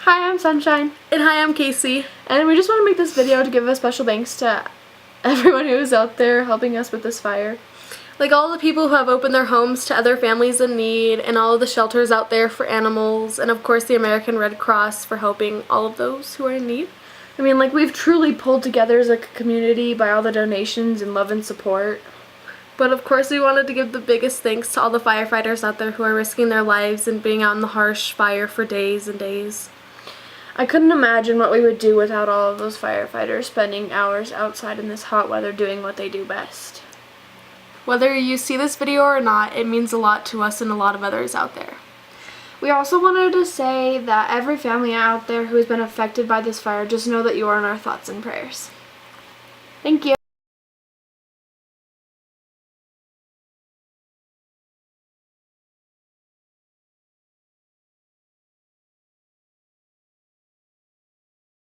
Hi, I'm Sunshine. And hi, I'm Casey. And we just want to make this video to give a special thanks to everyone who is out there helping us with this fire. Like all the people who have opened their homes to other families in need, and all of the shelters out there for animals, and of course the American Red Cross for helping all of those who are in need. I mean, like, we've truly pulled together as a community by all the donations and love and support. But of course we wanted to give the biggest thanks to all the firefighters out there who are risking their lives and being out in the harsh fire for days and days. I couldn't imagine what we would do without all of those firefighters spending hours outside in this hot weather doing what they do best. Whether you see this video or not, it means a lot to us and a lot of others out there. We also wanted to say that every family out there who has been affected by this fire, just know that you are in our thoughts and prayers. Thank you.